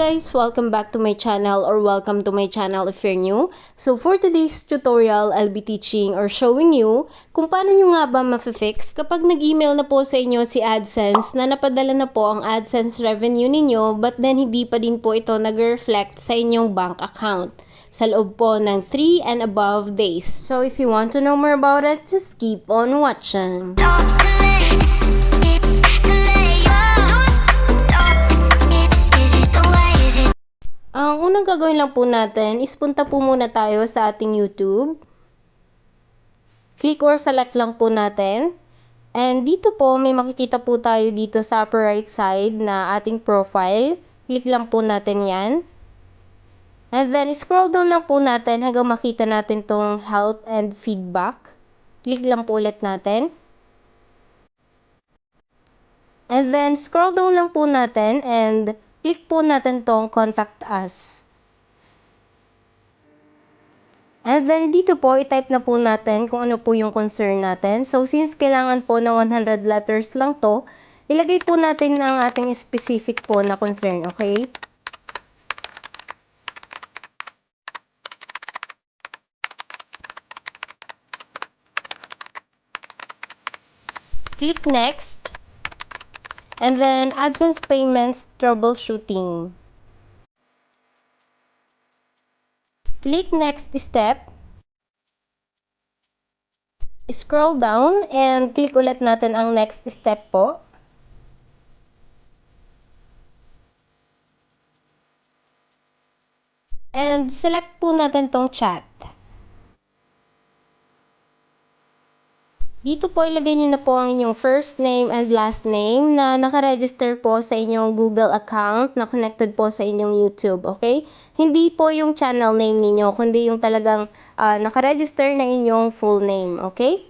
guys! Welcome back to my channel or welcome to my channel if you're new. So for today's tutorial, I'll be teaching or showing you kung paano nyo nga ba ma-fix kapag nag-email na po sa inyo si AdSense na napadala na po ang AdSense revenue ninyo but then hindi pa din po ito nag-reflect sa inyong bank account sa loob po ng 3 and above days. So if you want to know more about it, just keep on watching. Ang unang gagawin lang po natin is punta po muna tayo sa ating YouTube. Click or select lang po natin. And dito po may makikita po tayo dito sa upper right side na ating profile. Click lang po natin yan. And then scroll down lang po natin hanggang makita natin tong help and feedback. Click lang po ulit natin. And then scroll down lang po natin and click po natin tong contact us. And then dito po, i-type na po natin kung ano po yung concern natin. So since kailangan po na 100 letters lang to, ilagay po natin ang ating specific po na concern, okay? Click next. And then AdSense payments troubleshooting. Click next step. Scroll down and click ulit natin ang next step po. And select po natin tong chat. Dito po ilagay nyo na po ang inyong first name and last name na nakaregister po sa inyong Google account na connected po sa inyong YouTube, okay? Hindi po yung channel name ninyo, kundi yung talagang nakaregister na inyong full name, okay?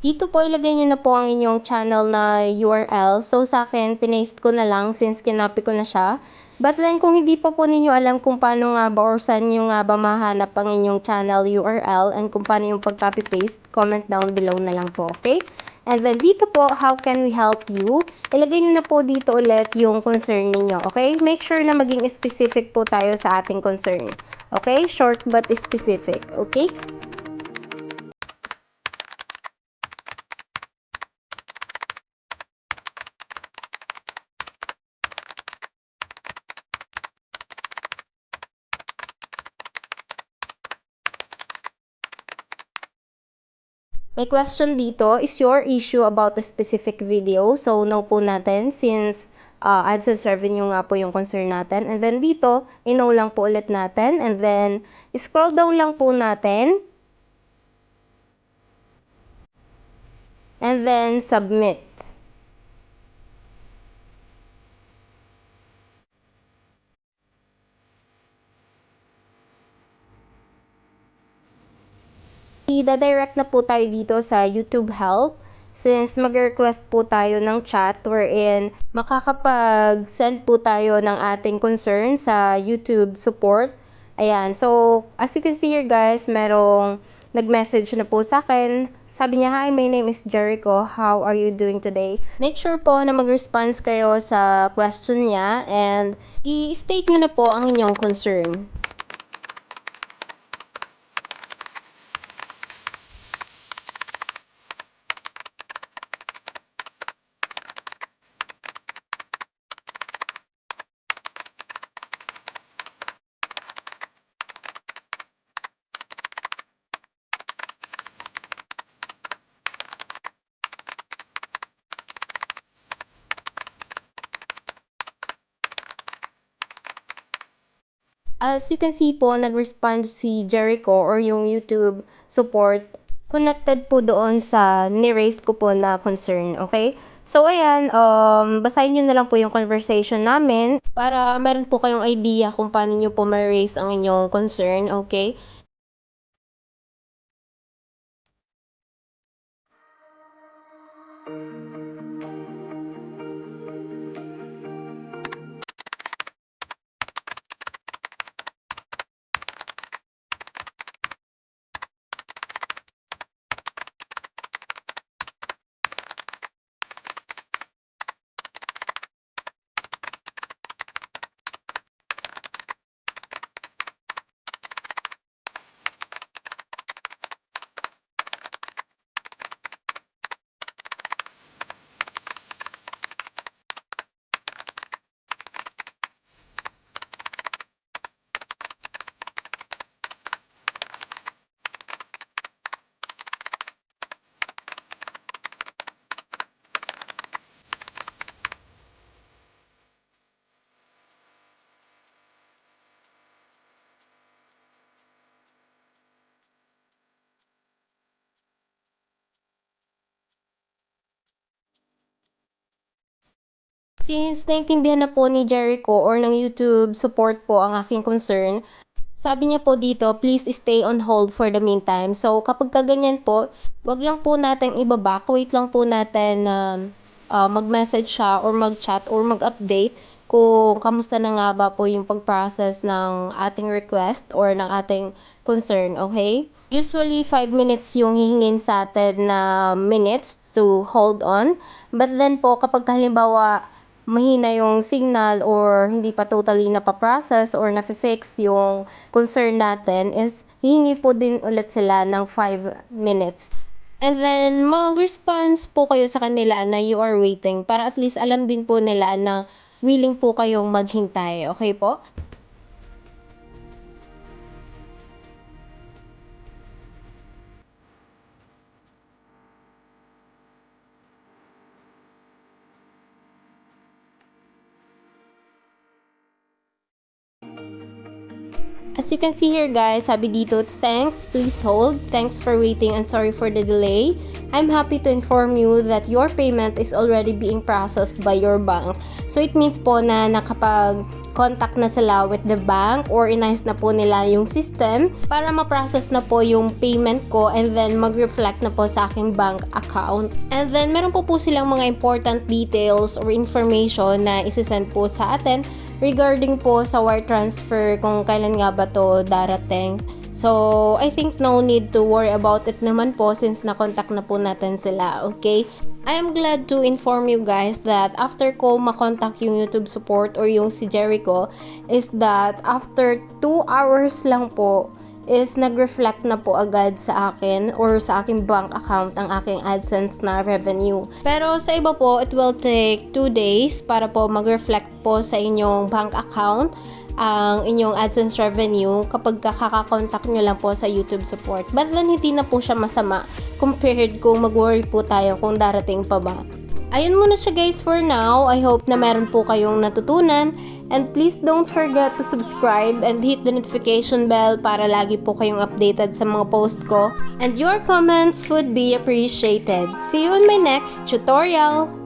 Dito po ilagay nyo na po ang inyong channel na URL. So sa akin, pinaste ko na lang since kinopy ko na siya. But then kung hindi pa po ninyo alam kung paano nga ba or saan nyo nga ba mahanap ang inyong channel URL and kung paano yung pag-copy-paste, comment down below na lang po, okay? And then dito po, how can we help you? Ilagay nyo na po dito ulit yung concern ninyo, okay? Make sure na maging specific po tayo sa ating concern. Okay? Short but specific, okay? May question dito, is your issue about a specific video? So, no po natin since AdSense revenue nga po yung concern natin. And then dito, i-no lang po ulit natin. And then, scroll down lang po natin. And then, submit. I-direct na po tayo dito sa YouTube Help since mag-request po tayo ng chat wherein makakapag-send po tayo ng ating concern sa YouTube support. Ayan, so as you can see here guys, merong nag-message na po sa akin. Sabi niya, "Hi, my name is Jericho. How are you doing today?" Make sure po na mag-response kayo sa question niya and i-state nyo na po ang inyong concern. As you can see po, nag-respond si Jericho or yung YouTube support connected po doon sa ni-raise ko po na concern, okay? So, ayan, basahin nyo na lang po yung conversation namin para meron po kayong idea kung paano nyo po ma-raise ang inyong concern, okay? Since naintindihan na po ni Jericho or ng YouTube support po ang aking concern, sabi niya po dito, please stay on hold for the meantime. So, kapag kaganyan po, wag lang po natin ibaba. Wait lang po natin na mag-message siya or mag-chat or mag-update kung kamusta na nga ba po yung pag-process ng ating request or ng ating concern, okay? Usually, 5 minutes yung hihingin sa atin na minutes to hold on. But then po, kapag halimbawa, mahina yung signal or hindi pa totally napaprocess or nafe-fix yung concern natin is hihingi po din ulit sila ng 5 minutes. And then, mag-response po kayo sa kanila na you are waiting para at least alam din po nila na willing po kayong maghintay. Okay po? As you can see here guys, sabi dito, thanks, please hold, thanks for waiting and sorry for the delay. I'm happy to inform you that your payment is already being processed by your bank. So it means po na nakapag-contact na sila with the bank or inayos na po nila yung system para ma-process na po yung payment ko and then mag-reflect na po sa aking bank account. And then meron po silang mga important details or information na isisend po sa atin regarding po sa wire transfer kung kailan nga ba to darating. So, I think no need to worry about it naman po since na-contact na po natin sila, okay? I am glad to inform you guys that after ko makontak yung YouTube support or yung si Jericho is that after 2 hours lang po is nag-reflect na po agad sa akin or sa aking bank account ang aking AdSense na revenue. Pero sa iba po, it will take 2 days para po mag-reflect po sa inyong bank account ang inyong AdSense revenue kapag kakakontak nyo lang po sa YouTube support. But then, hindi na po siya masama compared kung mag-worry po tayo kung darating pa ba. Ayun muna siya guys for now. I hope na meron po kayong natutunan. And please don't forget to subscribe and hit the notification bell para lagi po kayong updated sa mga post ko. And your comments would be appreciated. See you in my next tutorial!